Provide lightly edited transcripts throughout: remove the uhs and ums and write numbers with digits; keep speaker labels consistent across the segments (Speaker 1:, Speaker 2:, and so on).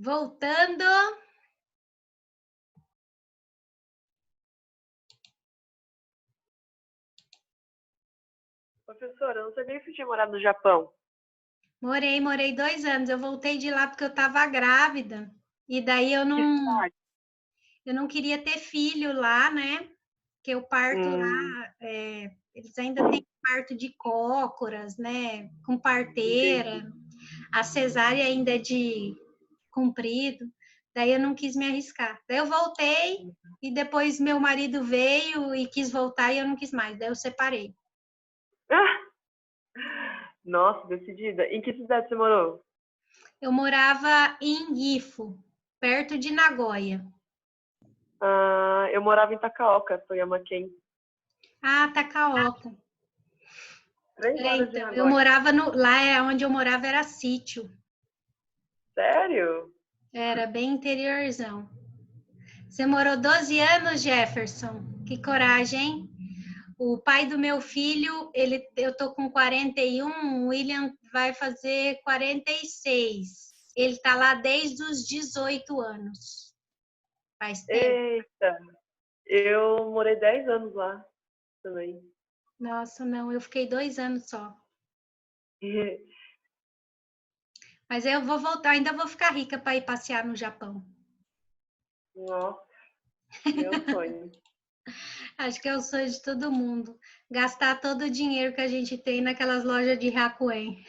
Speaker 1: Voltando.
Speaker 2: Professora, eu não sabia que você tinha morado no Japão.
Speaker 1: Morei 2 anos. Eu voltei de lá porque eu estava grávida. E daí eu
Speaker 2: Que cidade?
Speaker 1: não queria ter filho lá, né? Porque o parto
Speaker 2: Hum,
Speaker 1: lá, eles ainda têm parto de cócoras, né? Com parteira.
Speaker 2: entendi.
Speaker 1: A cesárea ainda é de comprido. Daí eu não quis me arriscar. Daí eu voltei e depois meu marido veio e quis voltar e eu não quis mais. Daí eu separei.
Speaker 2: Ah, nossa, decidida. Em que cidade você morou?
Speaker 1: Eu morava em Gifu, perto de Nagoya.
Speaker 2: Ah, eu morava em Takaoka, Toyama-ken.
Speaker 1: Ah, Takaoka.
Speaker 2: 3 horas de
Speaker 1: Então, eu
Speaker 2: Nagoya.
Speaker 1: morava lá onde eu morava era sítio.
Speaker 2: Sério?
Speaker 1: Era bem interiorzão. Você morou 12 anos, Jefferson? Que coragem, hein? O pai do meu filho, eu tô com 41, o William vai fazer 46. Ele tá lá desde os 18 anos. Faz tempo.
Speaker 2: Eita, eu morei 10 anos lá também.
Speaker 1: Nossa, não, eu fiquei 2 anos só. Mas eu vou voltar, ainda vou ficar rica para ir passear no Japão.
Speaker 2: Nossa, meu sonho.
Speaker 1: Acho que é o sonho de todo mundo. Gastar todo o dinheiro que a gente tem naquelas lojas de Hakuen.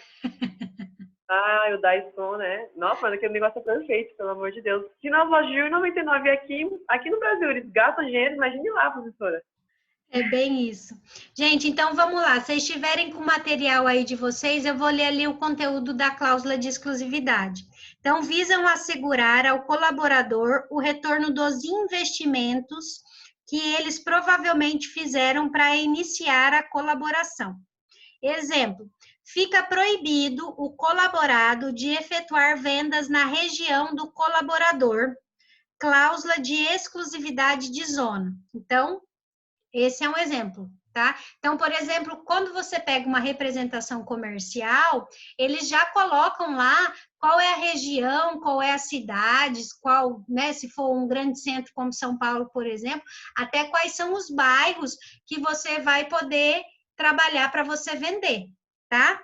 Speaker 2: Ah, o Dyson, né? Nossa, mas aquele negócio é perfeito, pelo amor de Deus. Se nas lojas de 1,99 aqui no Brasil eles gastam dinheiro, imagine lá, professora.
Speaker 1: É bem isso. Gente, então vamos lá. Se vocês estiverem com o material aí de vocês, eu vou ler ali o conteúdo da cláusula de exclusividade. Então, visam assegurar ao colaborador o retorno dos investimentos que eles provavelmente fizeram para iniciar a colaboração. Exemplo: fica proibido o colaborado de efetuar vendas na região do colaborador. Cláusula de exclusividade de zona. Então, esse é um exemplo, tá? Então, por exemplo, quando você pega uma representação comercial, eles já colocam lá qual é a região, qual é a cidade, qual, né, se for um grande centro como São Paulo, por exemplo, até quais são os bairros que você vai poder trabalhar para você vender, tá?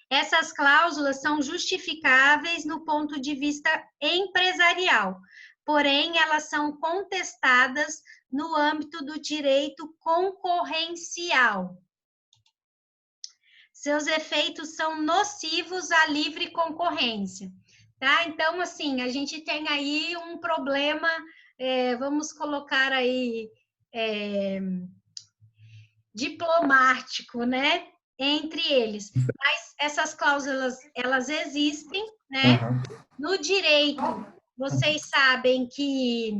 Speaker 1: Essas cláusulas são justificáveis no ponto de vista empresarial, porém, elas são contestadas no âmbito do direito concorrencial. Seus efeitos são nocivos à livre concorrência. Tá? Então, assim, a gente tem aí um problema, vamos colocar aí, diplomático, né? Entre eles. Mas essas cláusulas, elas existem, né?
Speaker 3: Aham.
Speaker 1: No direito, vocês sabem que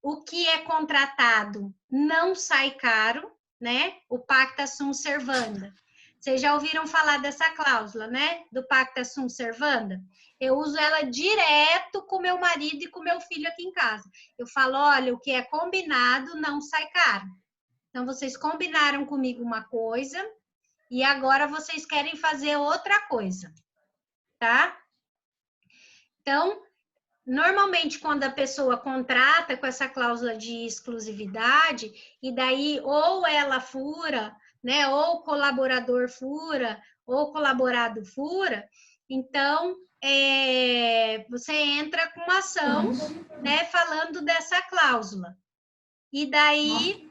Speaker 1: o que é contratado não sai caro, né? O pacta sunt servanda. Vocês já ouviram falar dessa cláusula, né? Do pacta sunt servanda? Eu uso ela direto com meu marido e com meu filho aqui em casa. Eu falo, olha, o que é combinado não sai caro. Então, vocês combinaram comigo uma coisa e agora vocês querem fazer outra coisa, tá? Então, normalmente, quando a pessoa contrata com essa cláusula de exclusividade, e daí ou ela fura, né, ou o colaborador fura, ou o colaborado fura, então você entra com uma ação, né, falando dessa cláusula. E daí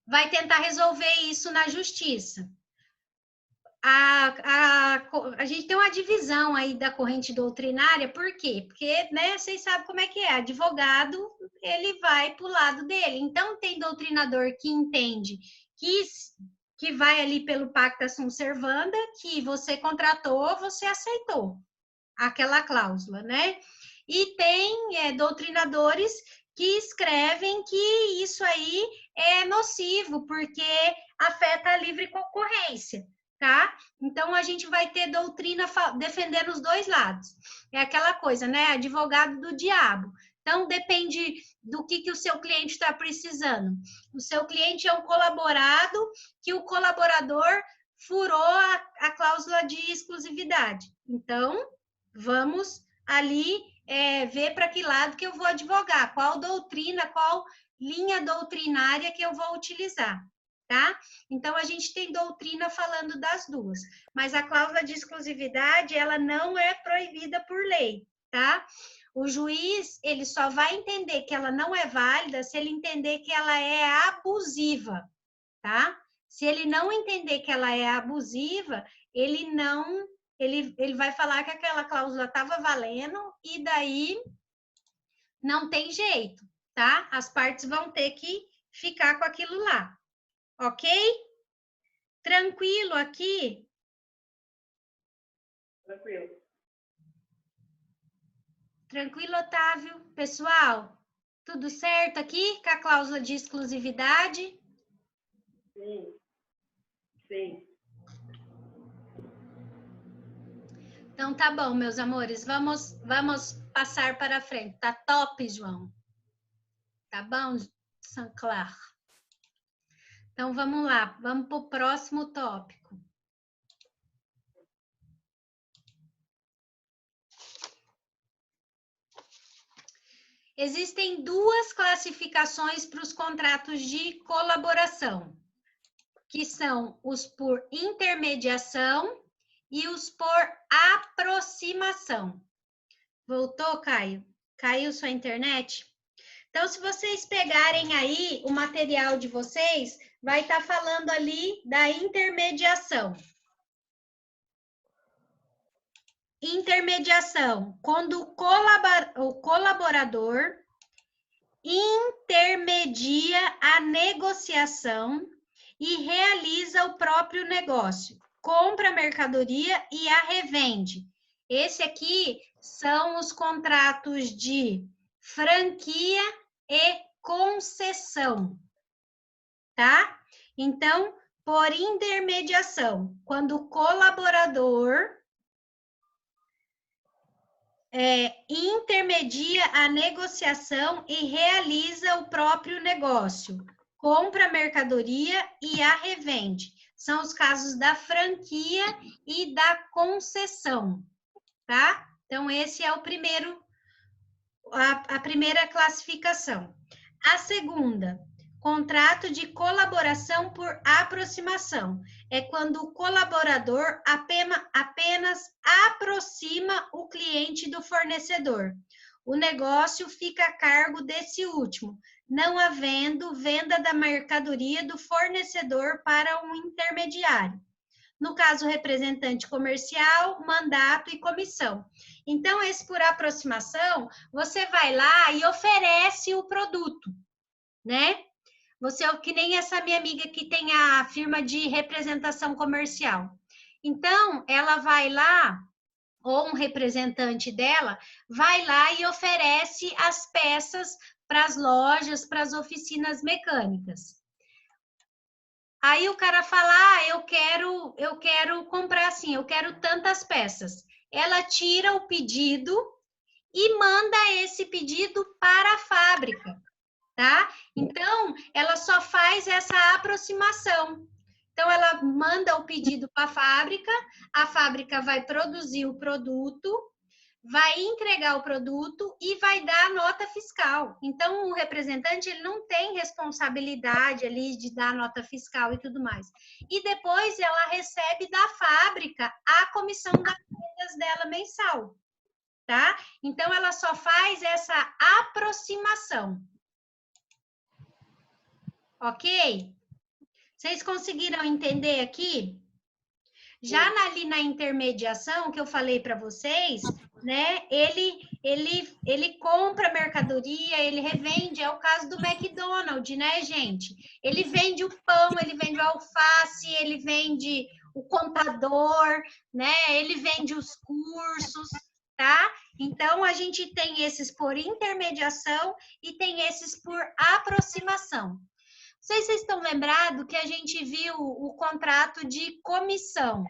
Speaker 1: vai tentar resolver isso na justiça. A gente tem uma divisão aí da corrente doutrinária, por quê? Porque, né, vocês sabem como é que é, advogado, ele vai para o lado dele. Então, tem doutrinador que entende que vai ali pelo pacta sunt servanda, que você contratou, você aceitou aquela cláusula, né? E tem doutrinadores que escrevem que isso aí é nocivo, porque afeta a livre concorrência, tá? Então, a gente vai ter doutrina defendendo os dois lados. É aquela coisa, né? Advogado do diabo. Então, depende do que o seu cliente está precisando. O seu cliente é um colaborado que o colaborador furou a cláusula de exclusividade. Então, vamos ali ver para que lado que eu vou advogar, qual doutrina, qual linha doutrinária que eu vou utilizar, tá? Então, a gente tem doutrina falando das duas, mas a cláusula de exclusividade, ela não é proibida por lei, tá? O juiz, ele só vai entender que ela não é válida se ele entender que ela é abusiva, tá? Se ele não entender que ela é abusiva, ele vai falar que aquela cláusula estava valendo e daí não tem jeito, tá? As partes vão ter que ficar com aquilo lá, ok? Tranquilo aqui?
Speaker 2: Tranquilo.
Speaker 1: Tranquilo, Otávio? Pessoal, tudo certo aqui com a cláusula de exclusividade?
Speaker 2: Sim. Sim.
Speaker 1: Então tá bom, meus amores, vamos passar para frente. Tá top, João? Tá bom, Sanclar? Então vamos lá, vamos para o próximo tópico. Existem duas classificações para os contratos de colaboração, que são os por intermediação e os por aproximação. Voltou, Caio? Caiu sua internet? Então, se vocês pegarem aí o material de vocês, vai estar falando ali da intermediação. Intermediação, quando o colaborador intermedia a negociação e realiza o próprio negócio, compra a mercadoria e a revende. Esse aqui são os contratos de franquia e concessão, tá? Então, por intermediação, quando o colaborador intermedia a negociação e realiza o próprio negócio, compra a mercadoria e a revende. São os casos da franquia e da concessão, tá? Então, esse é o primeiro, a primeira classificação. A segunda, contrato de colaboração por aproximação. É quando o colaborador apenas aproxima o cliente do fornecedor. O negócio fica a cargo desse último, não havendo venda da mercadoria do fornecedor para um intermediário. No caso, representante comercial, mandato e comissão. Então, esse por aproximação, você vai lá e oferece o produto, né? Você é que nem essa minha amiga que tem a firma de representação comercial. Então, ela vai lá, ou um representante dela, vai lá e oferece as peças para as lojas, para as oficinas mecânicas. Aí o cara fala, eu quero comprar assim, eu quero tantas peças. Ela tira o pedido e manda esse pedido para a fábrica, tá? Então, ela só faz essa aproximação. Então, ela manda o pedido para a fábrica vai produzir o produto, vai entregar o produto e vai dar a nota fiscal. Então, o representante, ele não tem responsabilidade ali de dar a nota fiscal e tudo mais. E depois, ela recebe da fábrica a comissão das vendas dela mensal, tá? Então, ela só faz essa aproximação. Ok? Vocês conseguiram entender aqui? Já ali na intermediação, que eu falei para vocês, né? Ele compra mercadoria, ele revende, é o caso do McDonald's, né, gente? Ele vende o pão, ele vende o alface, ele vende o contador, né? Ele vende os cursos, tá? Então, a gente tem esses por intermediação e tem esses por aproximação. Não sei se vocês estão lembrados que a gente viu o contrato de comissão.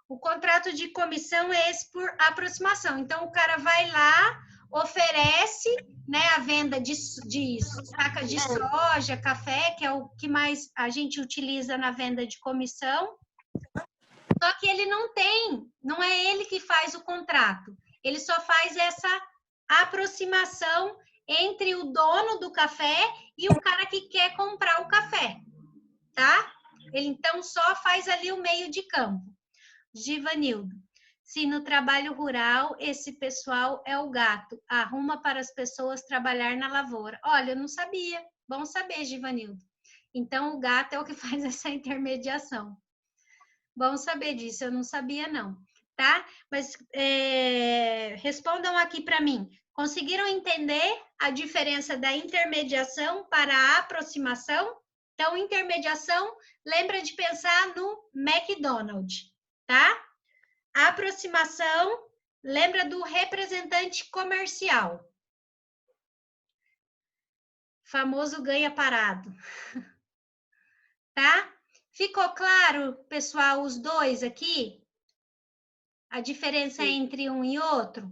Speaker 1: O contrato de comissão é esse por aproximação. Então, o cara vai lá, oferece, né, a venda de saca de soja, café, que é o que mais a gente utiliza na venda de comissão. Só que ele não é ele que faz o contrato. ele só faz essa aproximação entre o dono do café e o cara que quer comprar o café, tá? Ele, então, só faz ali o meio de campo. Givanildo, se no trabalho rural esse pessoal é o gato, arruma para as pessoas trabalhar na lavoura. Olha, eu não sabia. Bom saber, Givanildo. Então, o gato é o que faz essa intermediação. Bom saber disso, eu não sabia não, tá? Mas respondam aqui para mim. Conseguiram entender a diferença da intermediação para a aproximação? Então, intermediação, lembra de pensar no McDonald's, tá? Aproximação, lembra do representante comercial. Famoso ganha parado. Tá? Ficou claro, pessoal, os dois aqui? A diferença
Speaker 2: Sim.
Speaker 1: entre um e outro?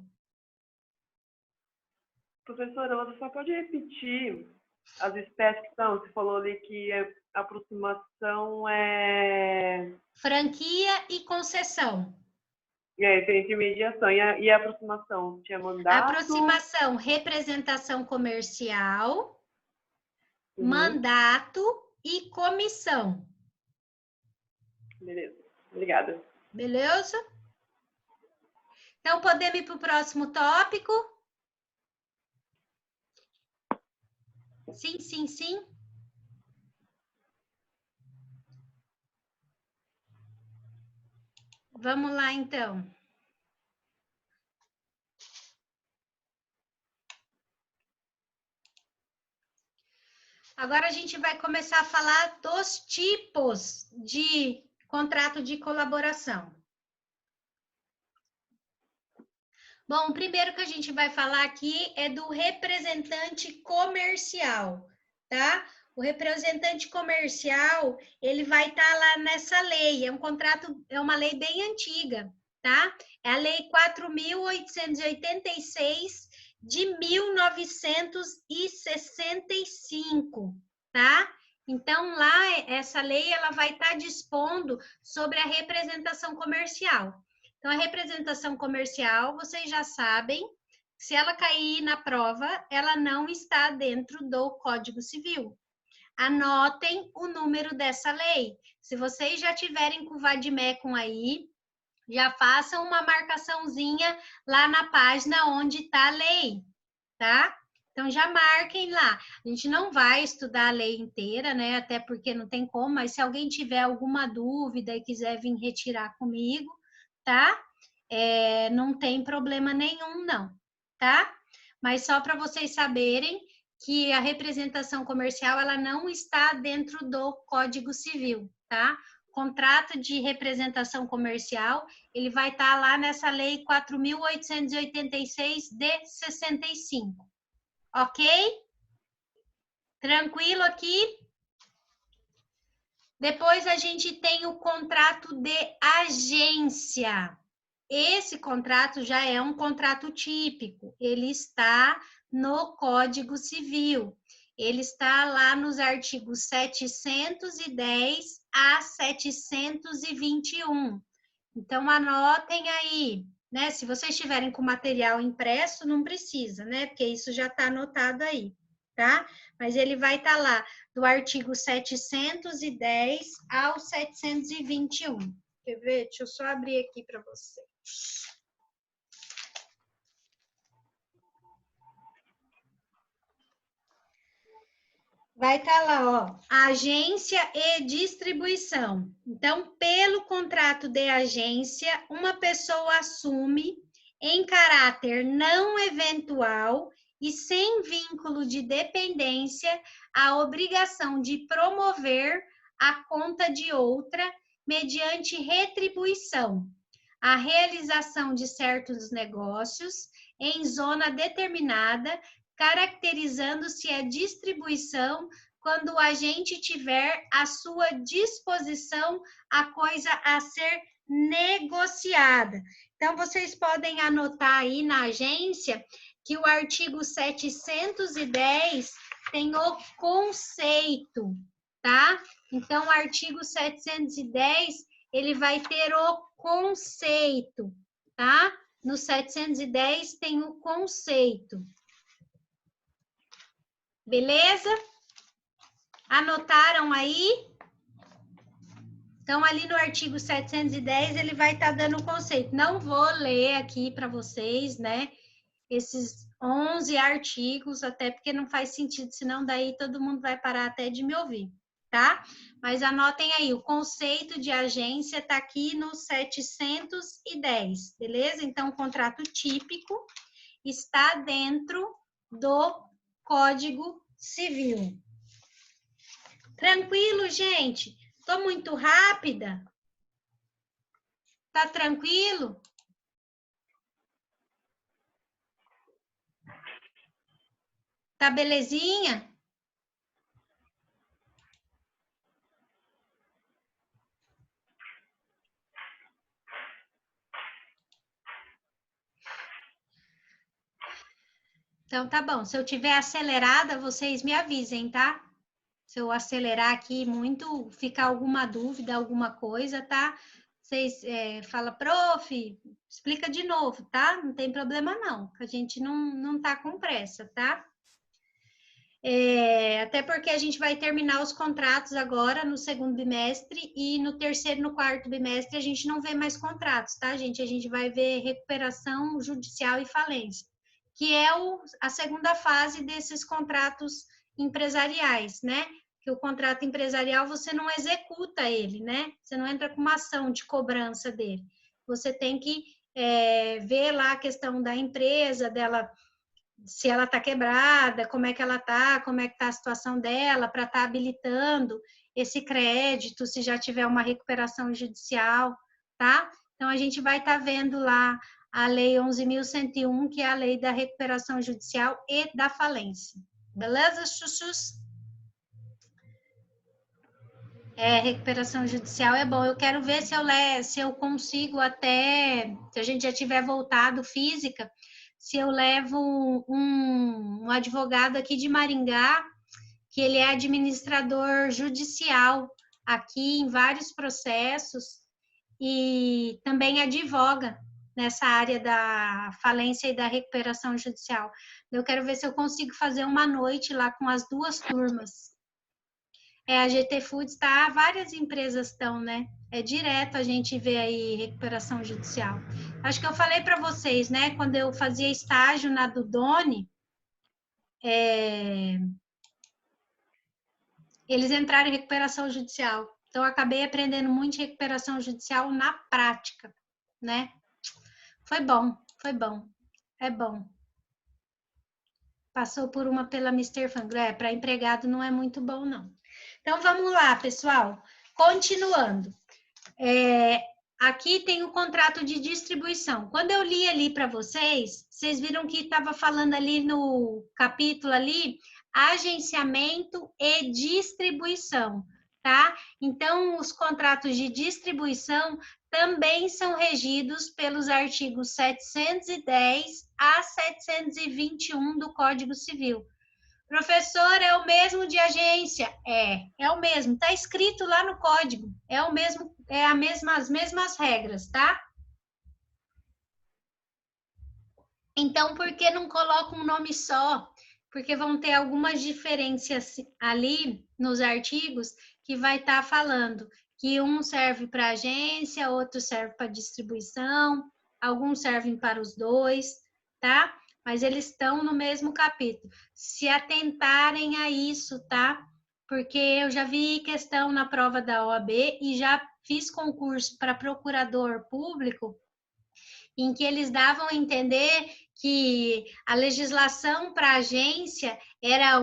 Speaker 2: Professora, você só pode repetir as espécies que são? Você falou ali que a aproximação é...
Speaker 1: Franquia e concessão.
Speaker 2: tem intermediação. E a aproximação? Tinha mandato?
Speaker 1: Aproximação, representação comercial, mandato e comissão.
Speaker 2: Beleza. Obrigada.
Speaker 1: Beleza? Então, podemos ir para o próximo tópico? Sim, sim, sim. Vamos lá, então. Agora a gente vai começar a falar dos tipos de contrato de colaboração. Bom, o primeiro que a gente vai falar aqui é do representante comercial, tá? O representante comercial, ele vai estar lá nessa lei, é um contrato, é uma lei bem antiga, tá? É a lei 4.886 de 1965, tá? Então, lá, essa lei, ela vai estar dispondo sobre a representação comercial. Então, a representação comercial, vocês já sabem, se ela cair na prova, ela não está dentro do Código Civil. Anotem o número dessa lei. Se vocês já tiverem com o Vademecum aí, já façam uma marcaçãozinha lá na página onde está a lei, tá? Então, já marquem lá. A gente não vai estudar a lei inteira, né? Até porque não tem como, mas se alguém tiver alguma dúvida e quiser vir retirar comigo, tá? Não tem problema nenhum, não, tá? Mas só para vocês saberem que a representação comercial, ela não está dentro do Código Civil, tá? Contrato de representação comercial, ele vai estar lá nessa lei 4.886 de 65, ok? Tranquilo aqui? Depois a gente tem o contrato de agência. Esse contrato já é um contrato típico, ele está no Código Civil, ele está lá nos artigos 710 a 721. Então, anotem aí, né? Se vocês estiverem com material impresso, não precisa, né? Porque isso já está anotado aí, tá? Mas ele vai estar lá do artigo 710 ao 721. Quer ver? Deixa eu só abrir aqui para vocês. Vai estar lá, ó, agência e distribuição. Então, pelo contrato de agência, uma pessoa assume em caráter não eventual e sem vínculo de dependência a obrigação de promover a conta de outra mediante retribuição, a realização de certos negócios em zona determinada, caracterizando-se a distribuição quando o agente tiver à sua disposição a coisa a ser negociada. Então, vocês podem anotar aí na agência que o artigo 710 tem o conceito, tá? Então, o artigo 710, ele vai ter o conceito, tá? no 710 tem o conceito. Beleza? Anotaram aí? Então, ali no artigo 710, ele vai estar dando o conceito. Não vou ler aqui para vocês, né? Esses 11 artigos, até porque não faz sentido, senão daí todo mundo vai parar até de me ouvir, tá? Mas anotem aí, o conceito de agência está aqui no 710, beleza? Então, o contrato típico está dentro do Código Civil. Tranquilo, gente? Tô muito rápida? Tá tranquilo? Tá belezinha? Então tá bom. Se eu tiver acelerada, vocês me avisem, tá? Se eu acelerar aqui muito, ficar alguma dúvida, alguma coisa, tá? Vocês falam, prof, explica de novo, tá? Não tem problema não, a gente não tá com pressa, tá? Até porque a gente vai terminar os contratos agora no segundo bimestre e no terceiro e no quarto bimestre a gente não vê mais contratos, tá, gente? A gente vai ver recuperação judicial e falência, que é a segunda fase desses contratos empresariais, né? Que o contrato empresarial você não executa ele, né? Você não entra com uma ação de cobrança dele. Você tem que ver lá a questão da empresa, dela, se ela está quebrada, como é que ela está, como é que está a situação dela, para estar habilitando esse crédito, se já tiver uma recuperação judicial, tá? Então, a gente vai estar vendo lá a Lei 11.101, que é a Lei da Recuperação Judicial e da Falência. Beleza, chuchus? Recuperação judicial é bom. Eu quero ver se eu consigo até, se a gente já tiver voltado física, se eu levo um advogado aqui de Maringá, que ele é administrador judicial aqui em vários processos e também advoga nessa área da falência e da recuperação judicial. Eu quero ver se eu consigo fazer uma noite lá com as duas turmas. A GT Foods tá, várias empresas estão, né? Direto a gente vê aí recuperação judicial. Acho que eu falei para vocês, né? Quando eu fazia estágio na Dudone, eles entraram em recuperação judicial. Então, eu acabei aprendendo muito de recuperação judicial na prática, né? Foi bom, foi bom. É bom. Passou por uma pela Mr. Fangler. Para empregado não é muito bom, não. Então, vamos lá, pessoal. Continuando. Aqui tem o contrato de distribuição. Quando eu li ali para vocês, vocês viram que estava falando ali no capítulo ali, agenciamento e distribuição, tá? Então, os contratos de distribuição também são regidos pelos artigos 710 a 721 do Código Civil. Professor, é o mesmo de agência? É o mesmo. Está escrito lá no código. É o mesmo, as mesmas regras, tá? Então, por que não coloca um nome só? Porque vão ter algumas diferenças ali nos artigos que vai estar falando que um serve para agência, outro serve para distribuição, alguns servem para os dois, tá? Mas eles estão no mesmo capítulo. Se atentarem a isso, tá? Porque eu já vi questão na prova da OAB e já fiz concurso para procurador público, em que eles davam a entender que a legislação para agência era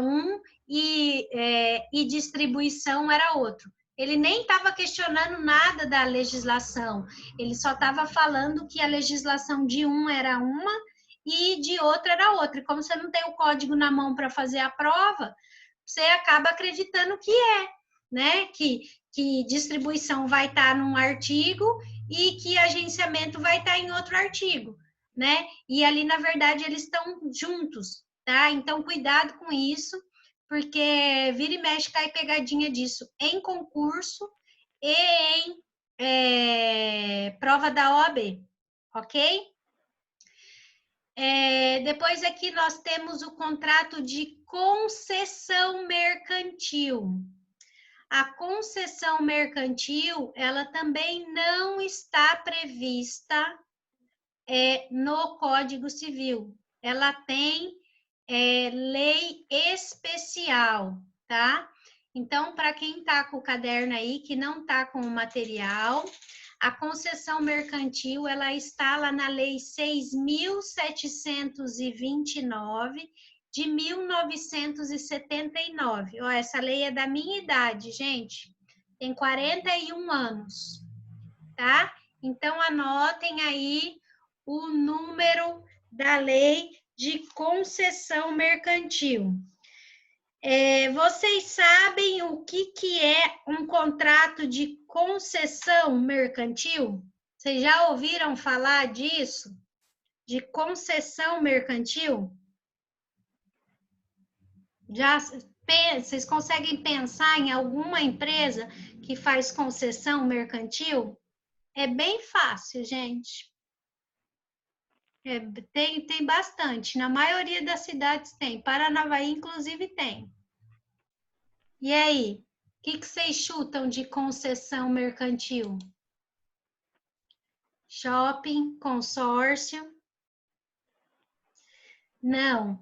Speaker 1: e distribuição era outro. Ele nem estava questionando nada da legislação, ele só estava falando que a legislação de um era uma e de outro era outra. E como você não tem o código na mão para fazer a prova, você acaba acreditando que né? Que distribuição vai estar num artigo e que agenciamento vai estar em outro artigo, né? E ali, na verdade, eles estão juntos, tá? Então, cuidado com isso, porque vira e mexe cai pegadinha disso em concurso e em prova da OAB, ok? Depois aqui nós temos o contrato de concessão mercantil. A concessão mercantil, ela também não está prevista no Código Civil. Ela tem lei especial, tá? Então, para quem está com o caderno aí, que não está com o material, a concessão mercantil, ela está lá na Lei 6.729, de 1979. Ó, essa lei é da minha idade, gente. Tem 41 anos, tá? Então, anotem aí o número da lei de concessão mercantil. Vocês sabem o que é um contrato de concessão mercantil? Vocês já ouviram falar disso? De concessão mercantil? Vocês conseguem pensar em alguma empresa que faz concessão mercantil? É bem fácil, gente. Tem bastante. Na maioria das cidades tem. Paranavaí, inclusive, tem. E aí? O que vocês chutam de concessão mercantil? Shopping, consórcio? Não.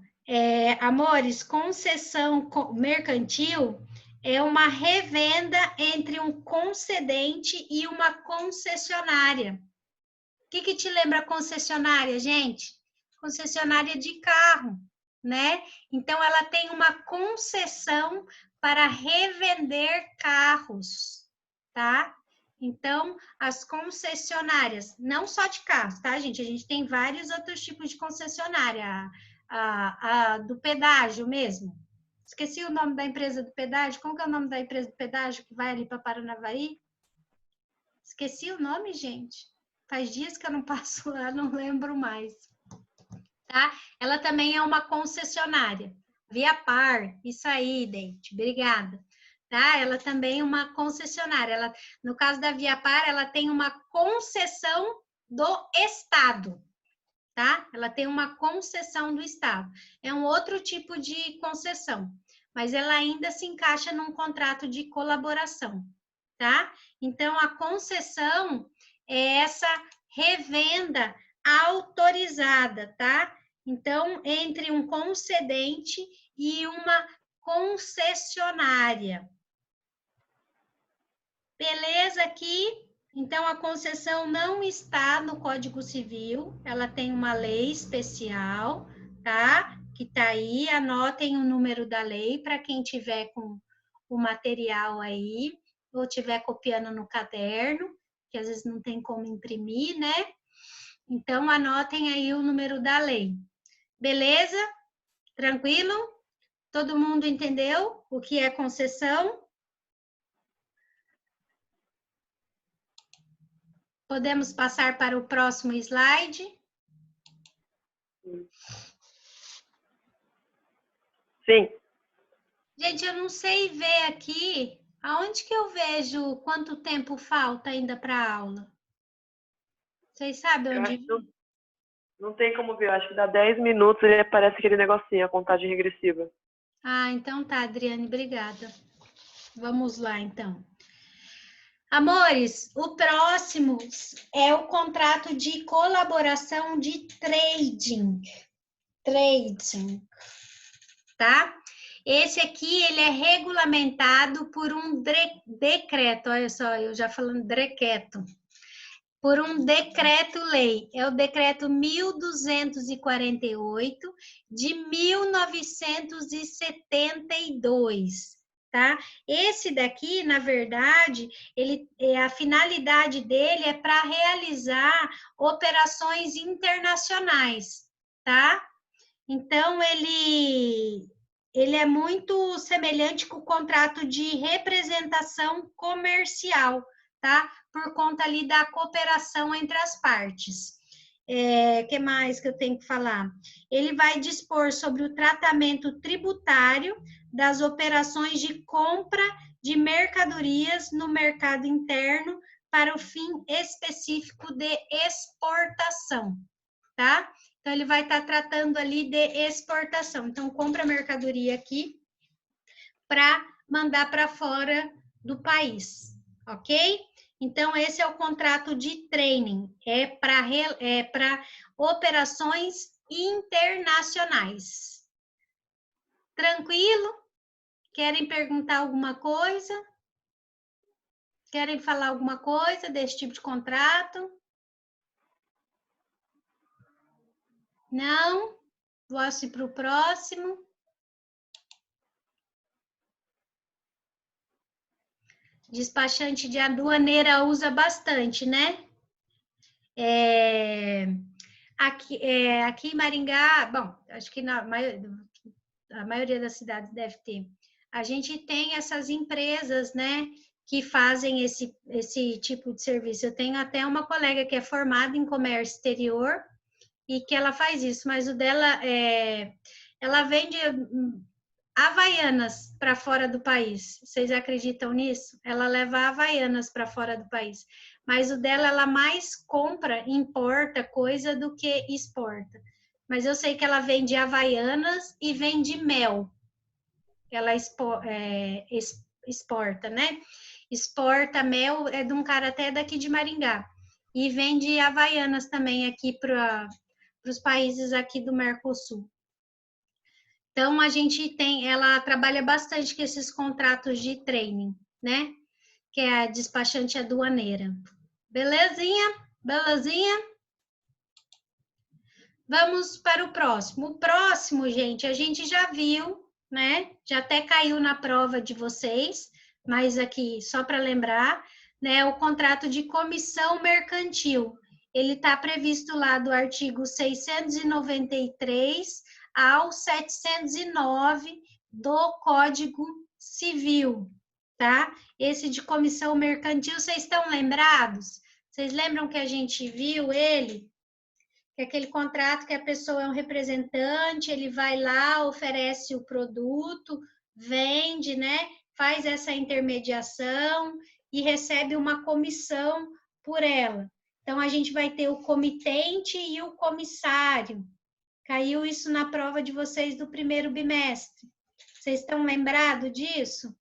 Speaker 1: Amores, concessão mercantil é uma revenda entre um concedente e uma concessionária. O que te lembra concessionária, gente? Concessionária de carro, né? Então, ela tem uma concessão para revender carros, tá? Então, as concessionárias, não só de carros, tá, gente? A gente tem vários outros tipos de concessionária, a do pedágio mesmo. Esqueci o nome da empresa do pedágio. Como que é o nome da empresa do pedágio que vai ali para Paranavaí? Esqueci o nome, gente. Faz dias que eu não passo lá, não lembro mais. Tá? Ela também é uma concessionária. Viapar, isso aí, Dente, obrigada. Tá? Ela também é uma concessionária. No caso da Viapar, ela tem uma concessão do Estado. Tá? Ela tem uma concessão do Estado. É um outro tipo de concessão, mas ela ainda se encaixa num contrato de colaboração. Tá? Então, a concessão é essa revenda autorizada, tá? Então, entre um concedente e uma concessionária. Beleza aqui? Então, a concessão não está no Código Civil, ela tem uma lei especial, tá? Que tá aí, anotem o número da lei para quem tiver com o material aí, ou tiver copiando no caderno, que às vezes não tem como imprimir, né? Então, anotem aí o número da lei. Beleza? Tranquilo? Todo mundo entendeu o que é concessão? Podemos passar para o próximo slide?
Speaker 2: Sim.
Speaker 1: Gente, eu não sei ver aqui, aonde que eu vejo quanto tempo falta ainda para a aula? Vocês sabem onde?
Speaker 2: Não tem como ver, eu acho que dá 10 minutos e aparece aquele negocinho, a contagem regressiva.
Speaker 1: Ah, então tá, Adriane, obrigada. Vamos lá, então. Amores, o próximo é o contrato de colaboração de trading. Trading, tá? Esse aqui, ele é regulamentado por um decreto, olha só, eu já falando decreto. Por um decreto-lei, é o decreto 1248 de 1972, tá? Esse daqui, na verdade, a finalidade dele é para realizar operações internacionais, tá? Então, ele é muito semelhante com o contrato de representação comercial, tá? Por conta ali da cooperação entre as partes. Que mais que eu tenho que falar? Ele vai dispor sobre o tratamento tributário das operações de compra de mercadorias no mercado interno para o fim específico de exportação, tá? Então, ele vai estar tratando ali de exportação. Então, compra a mercadoria aqui para mandar para fora do país, ok? Então, esse é o contrato de training, é para operações internacionais. Tranquilo? Querem perguntar alguma coisa? Querem falar alguma coisa desse tipo de contrato? Não? Posso ir para o próximo? Despachante de aduaneira usa bastante, né? Aqui em Maringá, bom, acho que a maioria das cidades deve ter. A gente tem essas empresas, né, que fazem esse tipo de serviço. Eu tenho até uma colega que é formada em comércio exterior e que ela faz isso, mas o dela ela vende Havaianas para fora do país. Vocês acreditam nisso? Ela leva Havaianas para fora do país. Mas o dela, ela mais compra, importa coisa do que exporta. Mas eu sei que ela vende Havaianas e vende mel. Ela exporta, né? Exporta mel, é de um cara até daqui de Maringá. E vende Havaianas também aqui para os países aqui do Mercosul. Então, ela trabalha bastante com esses contratos de training, né? Que é a despachante aduaneira. Belezinha? Belezinha? Vamos para o próximo. O próximo, gente, a gente já viu, né? Já até caiu na prova de vocês, mas aqui, só para lembrar, né? O contrato de comissão mercantil. Ele está previsto lá do artigo 693 ao 709 do Código Civil, tá? Esse de comissão mercantil, vocês estão lembrados? Vocês lembram que a gente viu ele? Que é aquele contrato que a pessoa é um representante, ele vai lá, oferece o produto, vende, né? Faz essa intermediação e recebe uma comissão por ela. Então, a gente vai ter o comitente e o comissário. Caiu isso na prova de vocês do primeiro bimestre. Vocês estão lembrados disso?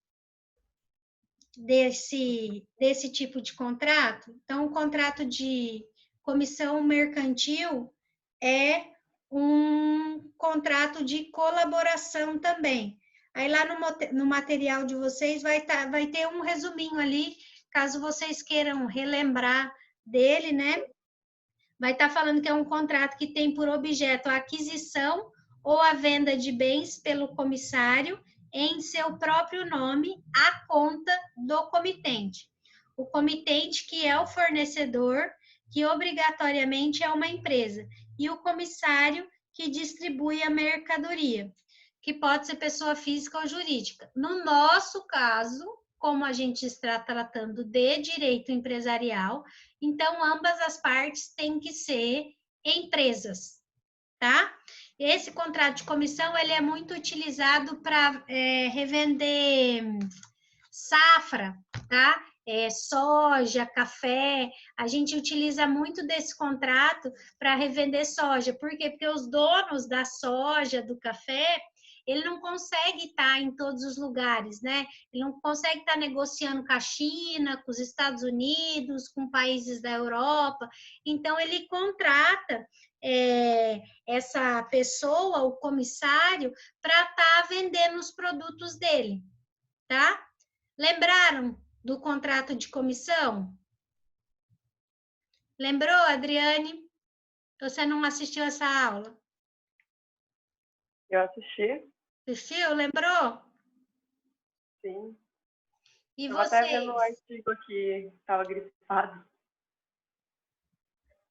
Speaker 1: Desse tipo de contrato? Então, o contrato de comissão mercantil é um contrato de colaboração também. Aí lá no material de vocês vai ter um resuminho ali, caso vocês queiram relembrar dele, né? Vai estar falando que é um contrato que tem por objeto a aquisição ou a venda de bens pelo comissário em seu próprio nome, à conta do comitente. O comitente, que é o fornecedor, que obrigatoriamente é uma empresa, e o comissário, que distribui a mercadoria, que pode ser pessoa física ou jurídica. No nosso caso, como a gente está tratando de direito empresarial, então ambas as partes têm que ser empresas, tá? Esse contrato de comissão, ele é muito utilizado para revender safra, tá? Soja, café, a gente utiliza muito desse contrato para revender soja. Por quê? Porque os donos da soja, do café, ele não consegue estar em todos os lugares, né? Ele não consegue estar negociando com a China, com os Estados Unidos, com países da Europa. Então, ele contrata essa pessoa, o comissário, para estar vendendo os produtos dele, tá? Lembraram do contrato de comissão? Lembrou, Adriane? Você não assistiu essa aula?
Speaker 2: Eu assisti.
Speaker 1: Assistiu? Lembrou?
Speaker 2: Sim.
Speaker 1: E
Speaker 2: Estava até vendo o
Speaker 1: vocês?
Speaker 2: artigo aqui, estava grifado.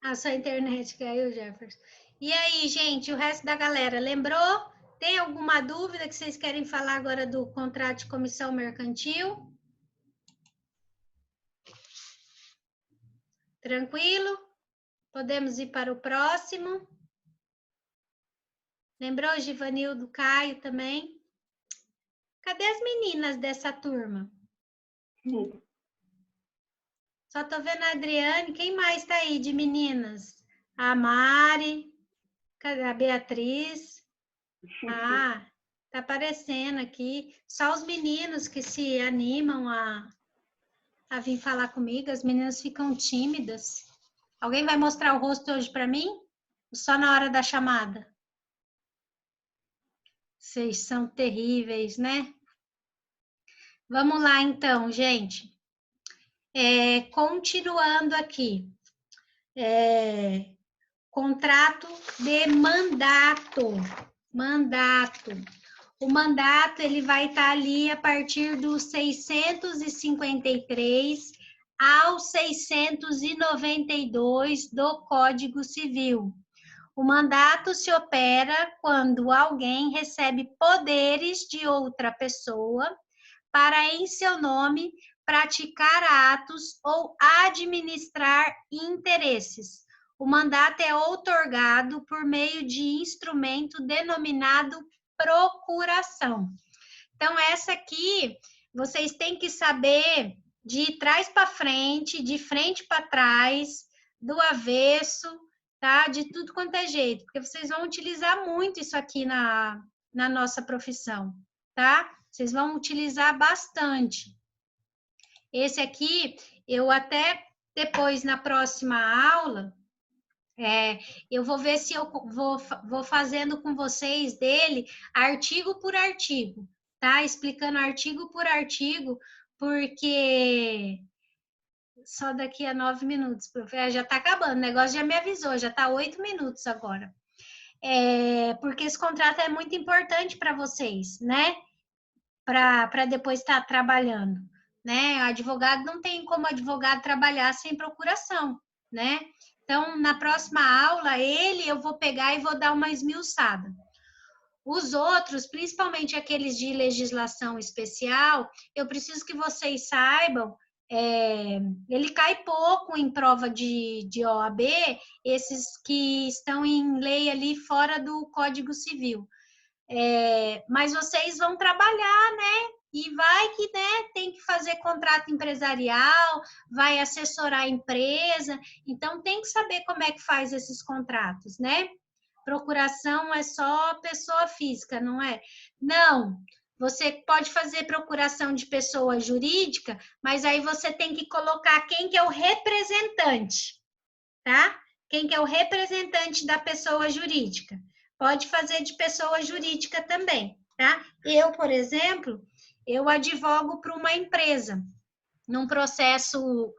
Speaker 1: A sua internet caiu, Jefferson. E aí, gente, o resto da galera, lembrou? Tem alguma dúvida que vocês querem falar agora do contrato de comissão mercantil? Tranquilo? Podemos ir para o próximo? Lembrou, Givanildo, Caio também? Cadê as meninas dessa turma? Só tô vendo a Adriane. Quem mais tá aí de meninas? A Mari. Cadê a Beatriz? Ah, tá aparecendo aqui. Só os meninos que se animam a vir falar comigo, as meninas ficam tímidas. Alguém vai mostrar o rosto hoje para mim? Só na hora da chamada? Vocês são terríveis, né? Vamos lá, então, gente. Continuando aqui. Contrato de mandato. Mandato. O mandato ele vai estar ali a partir dos 653 ao 692 do Código Civil. O mandato se opera quando alguém recebe poderes de outra pessoa para, em seu nome, praticar atos ou administrar interesses. O mandato é outorgado por meio de instrumento denominado procuração. Então, essa aqui, vocês têm que saber de trás para frente, de frente para trás, do avesso, tá? De tudo quanto é jeito, porque vocês vão utilizar muito isso aqui na nossa profissão, tá? Vocês vão utilizar bastante. Esse aqui, eu até depois, na próxima aula, eu vou ver se eu vou fazendo com vocês dele artigo por artigo, tá? Explicando artigo por artigo, porque só daqui a 9 minutos, já tá acabando, o negócio já me avisou, já tá 8 minutos agora. Porque esse contrato é muito importante para vocês, né? Para depois estar trabalhando, né? Advogado não tem como advogado trabalhar sem procuração, né? Então, na próxima aula, eu vou pegar e vou dar uma esmiuçada. Os outros, principalmente aqueles de legislação especial, eu preciso que vocês saibam, ele cai pouco em prova de OAB, esses que estão em lei ali fora do Código Civil. Mas vocês vão trabalhar, né? E vai que, né, tem que fazer contrato empresarial, vai assessorar a empresa, então tem que saber como é que faz esses contratos, né? Procuração é só pessoa física, não é? Não, você pode fazer procuração de pessoa jurídica, mas aí você tem que colocar quem que é o representante, tá? Quem que é o representante da pessoa jurídica. Pode fazer de pessoa jurídica também, tá? Eu, por exemplo, eu advogo para uma empresa, num processo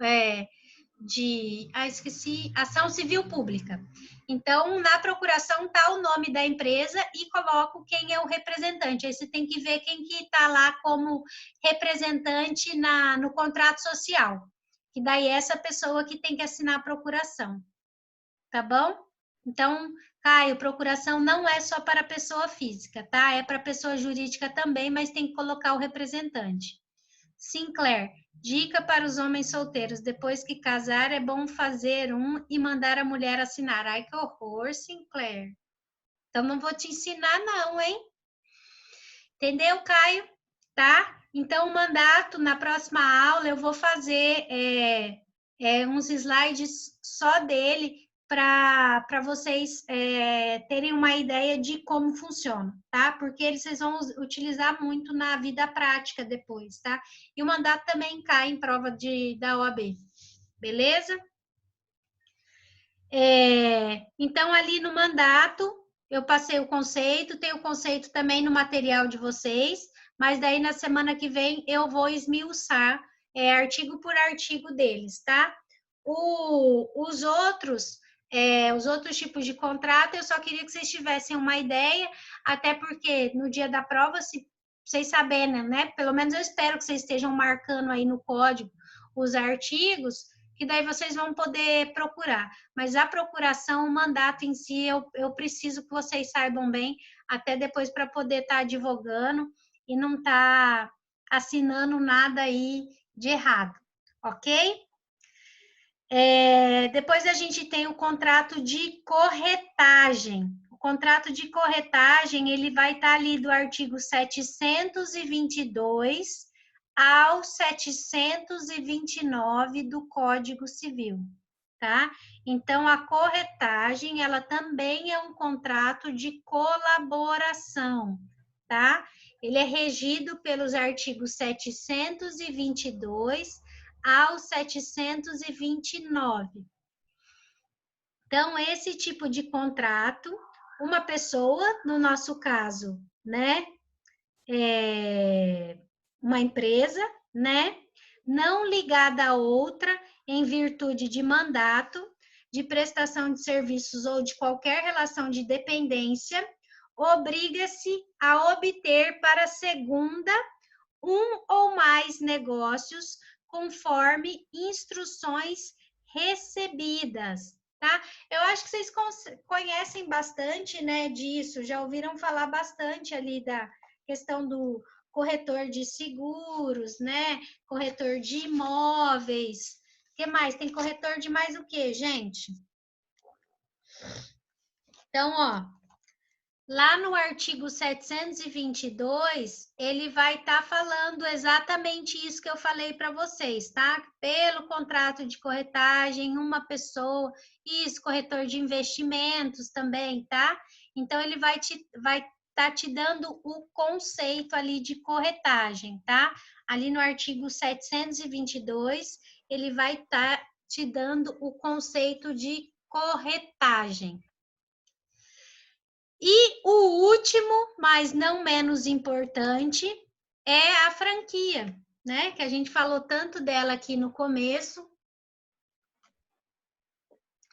Speaker 1: esqueci, ação civil pública. Então, na procuração está o nome da empresa e coloco quem é o representante. Aí você tem que ver quem que está lá como representante no contrato social. Que daí é essa pessoa que tem que assinar a procuração. Tá bom? Então, Caio, procuração não é só para pessoa física, tá? É para pessoa jurídica também, mas tem que colocar o representante. Sinclair, dica para os homens solteiros: depois que casar, é bom fazer um e mandar a mulher assinar. Ai, que horror, Sinclair. Então, não vou te ensinar, não, hein? Entendeu, Caio? Tá? Então, o mandato, na próxima aula, eu vou fazer uns slides só dele para vocês terem uma ideia de como funciona, tá? Porque vocês vão utilizar muito na vida prática depois, tá? E o mandato também cai em prova da OAB, beleza? Então, ali no mandato, eu passei o conceito, tem o conceito também no material de vocês, mas daí na semana que vem eu vou esmiuçar artigo por artigo deles, tá? Os outros tipos de contrato, eu só queria que vocês tivessem uma ideia, até porque no dia da prova, se vocês saberem, né? Pelo menos eu espero que vocês estejam marcando aí no código os artigos, que daí vocês vão poder procurar. Mas a procuração, o mandato em si, eu preciso que vocês saibam bem, até depois para poder estar advogando e não estar assinando nada aí de errado, ok? Depois a gente tem o contrato de corretagem. O contrato de corretagem, ele vai estar ali do artigo 722 ao 729 do Código Civil, tá? Então, a corretagem, ela também é um contrato de colaboração, tá? Ele é regido pelos artigos 722 ao 729. Então, esse tipo de contrato, uma pessoa, no nosso caso, né, uma empresa, né, não ligada a outra em virtude de mandato, de prestação de serviços ou de qualquer relação de dependência, obriga-se a obter para a segunda um ou mais negócios conforme instruções recebidas, tá? Eu acho que vocês conhecem bastante, né, disso, já ouviram falar bastante ali da questão do corretor de seguros, né? Corretor de imóveis. O que mais? Tem corretor de mais o quê, gente? Então, ó, lá no artigo 722, ele vai estar falando exatamente isso que eu falei para vocês, tá? Pelo contrato de corretagem, uma pessoa, isso, corretor de investimentos também, tá? Então, ele vai estar te dando o conceito ali de corretagem, tá? Ali no artigo 722, ele vai estar te dando o conceito de corretagem. E o último, mas não menos importante, é a franquia, né? Que a gente falou tanto dela aqui no começo.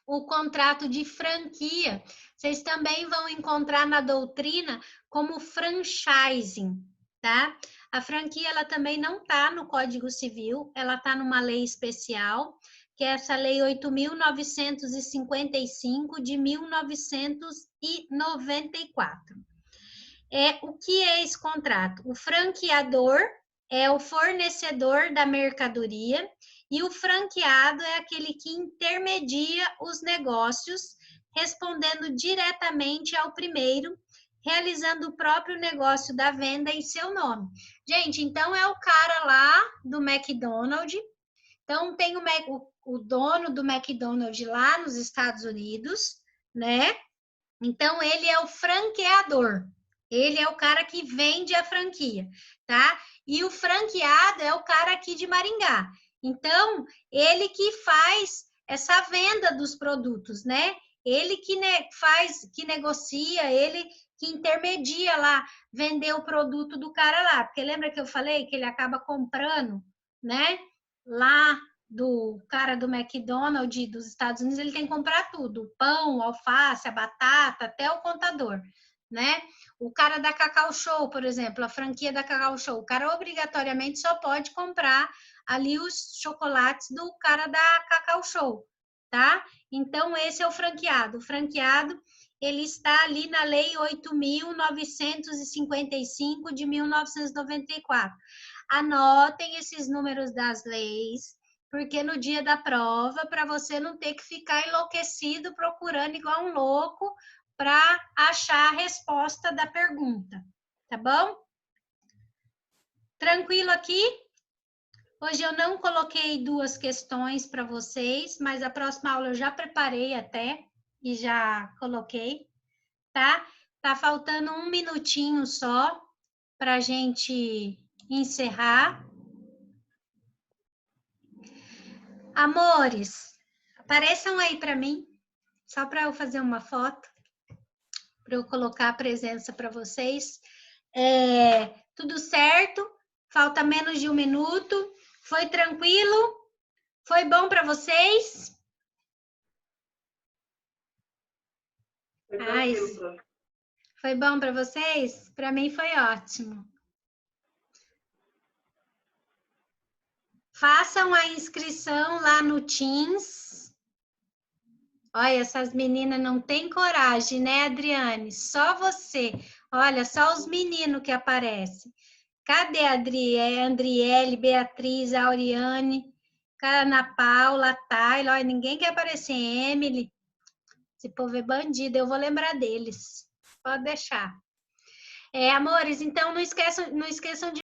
Speaker 1: O contrato de franquia, vocês também vão encontrar na doutrina como franchising, tá? A franquia, ela também não está no Código Civil, ela está numa lei especial, que é essa lei 8.955 de 1994. O que é esse contrato? O franqueador é o fornecedor da mercadoria e o franqueado é aquele que intermedia os negócios, respondendo diretamente ao primeiro, realizando o próprio negócio da venda em seu nome. Gente, então é o cara lá do McDonald's. Então, tem o dono do McDonald's lá nos Estados Unidos, né? Então, ele é o franqueador. Ele é o cara que vende a franquia, tá? E o franqueado é o cara aqui de Maringá. Então, ele que faz essa venda dos produtos, né? Ele que que negocia, ele que intermedia lá, vender o produto do cara lá. Porque lembra que eu falei que ele acaba comprando, né? Lá do cara do McDonald's dos Estados Unidos, ele tem que comprar tudo: o pão, o alface, a batata, até o contador, né? O cara da Cacau Show, por exemplo, a franquia da Cacau Show, o cara obrigatoriamente só pode comprar ali os chocolates do cara da Cacau Show, tá? Então, esse é o franqueado. O franqueado, ele está ali na Lei 8.955 de 1994. Anotem esses números das leis, porque no dia da prova, para você não ter que ficar enlouquecido procurando igual um louco para achar a resposta da pergunta, tá bom? Tranquilo aqui? Hoje eu não coloquei duas questões para vocês, mas a próxima aula eu já preparei até e já coloquei, tá? Tá faltando um minutinho só para a gente encerrar. Amores, apareçam aí para mim, só para eu fazer uma foto, para eu colocar a presença para vocês. Tudo certo? Falta menos de um minuto. Foi tranquilo? Foi bom para vocês?
Speaker 2: Foi tranquilo.
Speaker 1: Foi bom para vocês? Para mim foi ótimo. Façam a inscrição lá no Teams. Olha, essas meninas não têm coragem, né, Adriane? Só você. Olha, só os meninos que aparecem. Cadê a Andriele, Beatriz, Auriane, Ana Paula, Taylor? Olha, ninguém quer aparecer. Emily. Esse povo é bandido, eu vou lembrar deles. Pode deixar. Amores, então não esqueçam de